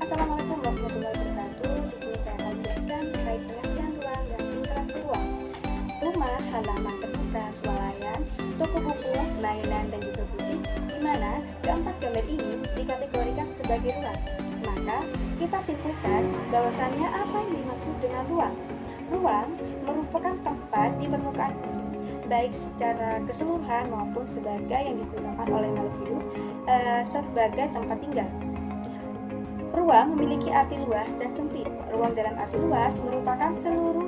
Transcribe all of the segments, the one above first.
Assalamualaikum warahmatullahi wabarakatuh. Di sini saya akan menjelaskan terkait pengertian ruang dan interaksi ruang. Rumah, halaman terbuka, swalayan, toko buku, mainan, dan juga butik, di mana keempat gambar ini dikategorikan sebagai ruang. Maka kita simpulkan bahwasannya apa yang dimaksud dengan ruang. Ruang merupakan tempat di permukaan bumi, baik secara keseluruhan maupun sebagai yang digunakan oleh makhluk hidup sebagai tempat tinggal. Ruang memiliki arti luas dan sempit. Ruang dalam arti luas merupakan seluruh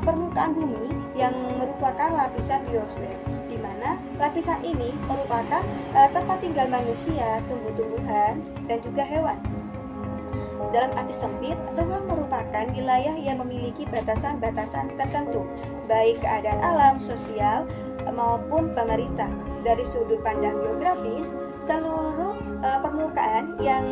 permukaan bumi yang merupakan lapisan biosfer, di mana lapisan ini merupakan tempat tinggal manusia, tumbuh-tumbuhan, dan juga hewan. Dalam arti sempit, ruang merupakan wilayah yang memiliki batasan-batasan tertentu, baik keadaan alam, sosial, maupun pemerintah. Dari sudut pandang geografis, seluruh permukaan yang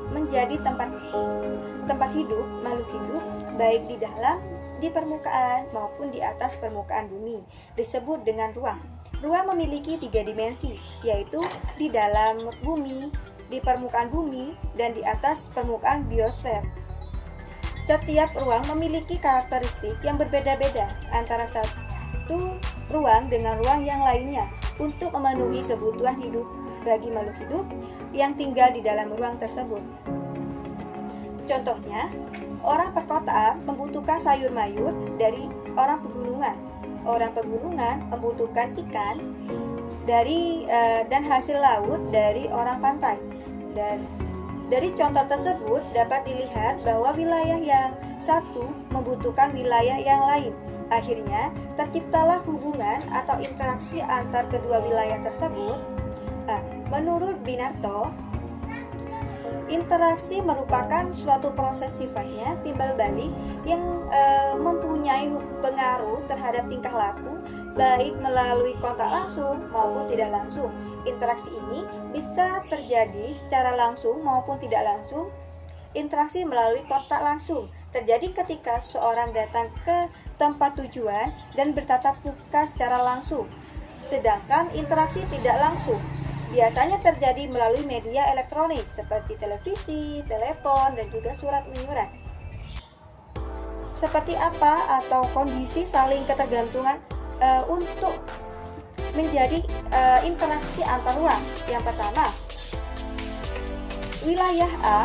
menjadi tempat hidup makhluk hidup, baik di dalam, di permukaan maupun di atas permukaan bumi, disebut dengan ruang. Ruang memiliki 3 dimensi, yaitu di dalam bumi, di permukaan bumi, dan di atas permukaan biosfer. Setiap ruang memiliki karakteristik yang berbeda-beda antara satu ruang dengan ruang yang lainnya untuk memenuhi kebutuhan hidup bagi makhluk hidup yang tinggal di dalam ruang tersebut. Contohnya, orang perkotaan membutuhkan sayur mayur dari orang pegunungan. Orang pegunungan membutuhkan ikan dan hasil laut dari orang pantai. Dan dari contoh tersebut dapat dilihat bahwa wilayah yang satu membutuhkan wilayah yang lain. Akhirnya, terciptalah hubungan atau interaksi antar kedua wilayah tersebut. Menurut Binarto, interaksi merupakan suatu proses sifatnya timbal balik yang mempunyai pengaruh terhadap tingkah laku, baik melalui kontak langsung maupun tidak langsung. Interaksi ini bisa terjadi secara langsung maupun tidak langsung. Interaksi melalui kontak langsung terjadi ketika seorang datang ke tempat tujuan dan bertatap muka secara langsung. Sedangkan interaksi tidak langsung biasanya terjadi melalui media elektronik seperti televisi, telepon, dan juga surat menyurat. Seperti apa atau kondisi saling ketergantungan untuk menjadi interaksi antar ruang? Yang pertama, wilayah A.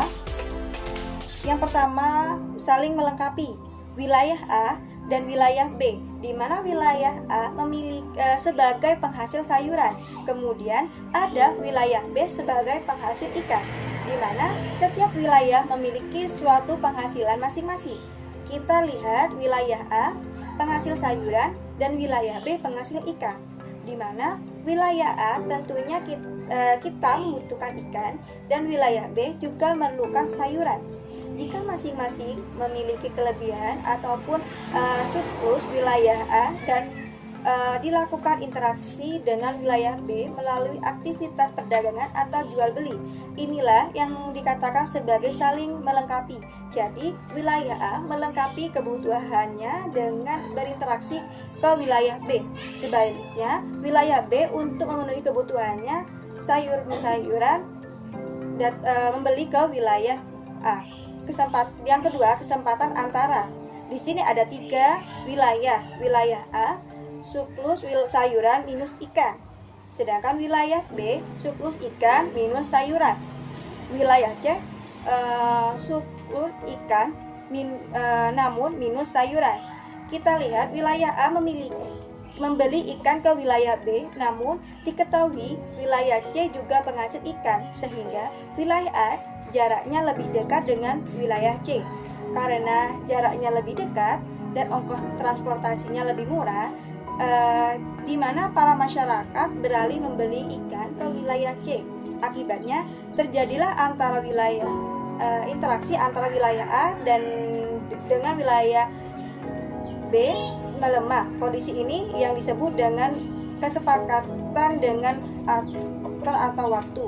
Yang pertama, saling melengkapi wilayah A dan wilayah B, di mana wilayah A memiliki sebagai penghasil sayuran, kemudian ada wilayah B sebagai penghasil ikan, di mana setiap wilayah memiliki suatu penghasilan masing-masing. Kita lihat wilayah A penghasil sayuran dan wilayah B penghasil ikan, di mana wilayah A tentunya kita membutuhkan ikan dan wilayah B juga memerlukan sayuran. Jika masing-masing memiliki kelebihan ataupun surplus wilayah A dan dilakukan interaksi dengan wilayah B melalui aktivitas perdagangan atau jual beli, inilah yang dikatakan sebagai saling melengkapi. Jadi wilayah A melengkapi kebutuhannya dengan berinteraksi ke wilayah B. Sebaliknya wilayah B untuk memenuhi kebutuhannya sayuran dan membeli ke wilayah A. Yang kedua, kesempatan antara. Di sini ada 3 wilayah. Wilayah A, surplus sayuran minus ikan. Sedangkan wilayah B, surplus ikan minus sayuran. Wilayah C, surplus ikan namun minus sayuran. Kita lihat wilayah A membeli ikan ke wilayah B, namun diketahui wilayah C juga penghasil ikan, sehingga wilayah A jaraknya lebih dekat dengan wilayah C. Karena jaraknya lebih dekat dan ongkos transportasinya lebih murah, di mana para masyarakat beralih membeli ikan ke wilayah C. Akibatnya terjadilah interaksi antara wilayah A dan dengan wilayah B melemah. Kondisi ini yang disebut dengan kesepakatan dengan atur atau waktu.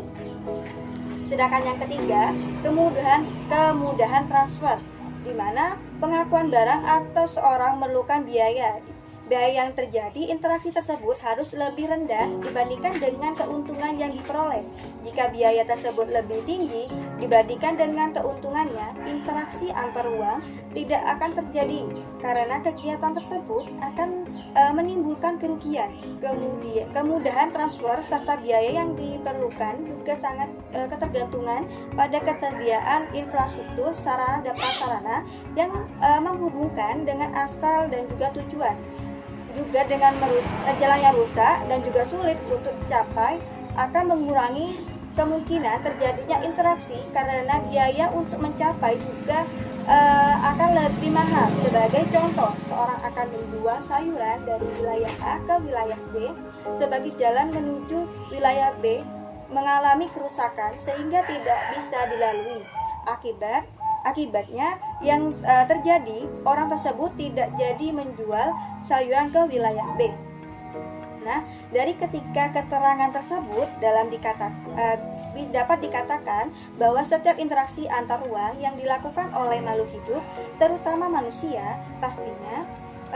Sedangkan yang ketiga, kemudahan transfer, di mana pengakuan barang atau seorang memerlukan biaya, biaya yang terjadi, interaksi tersebut harus lebih rendah dibandingkan dengan keuntungan yang diperoleh. Jika biaya tersebut lebih tinggi dibandingkan dengan keuntungannya, interaksi antar uang tidak akan terjadi karena kegiatan tersebut akan menimbulkan kerugian. Kemudian, kemudahan transfer serta biaya yang diperlukan juga sangat ketergantungan pada ketersediaan infrastruktur, sarana dan prasarana yang menghubungkan dengan asal dan juga tujuan. Juga dengan jalan yang rusak dan juga sulit untuk dicapai akan mengurangi kemungkinan terjadinya interaksi karena biaya untuk mencapai juga akan lebih mahal. Sebagai contoh, seorang akan menjual sayuran dari wilayah A ke wilayah B sebagai jalan menuju wilayah B mengalami kerusakan sehingga tidak bisa dilalui. Akibatnya yang terjadi, orang tersebut tidak jadi menjual sayuran ke wilayah B. Nah, dari ketiga keterangan tersebut dapat dikatakan bahwa setiap interaksi antar uang yang dilakukan oleh makhluk hidup, terutama manusia, pastinya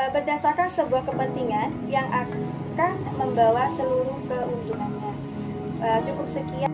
berdasarkan sebuah kepentingan yang akan membawa seluruh keuntungannya. Cukup sekian.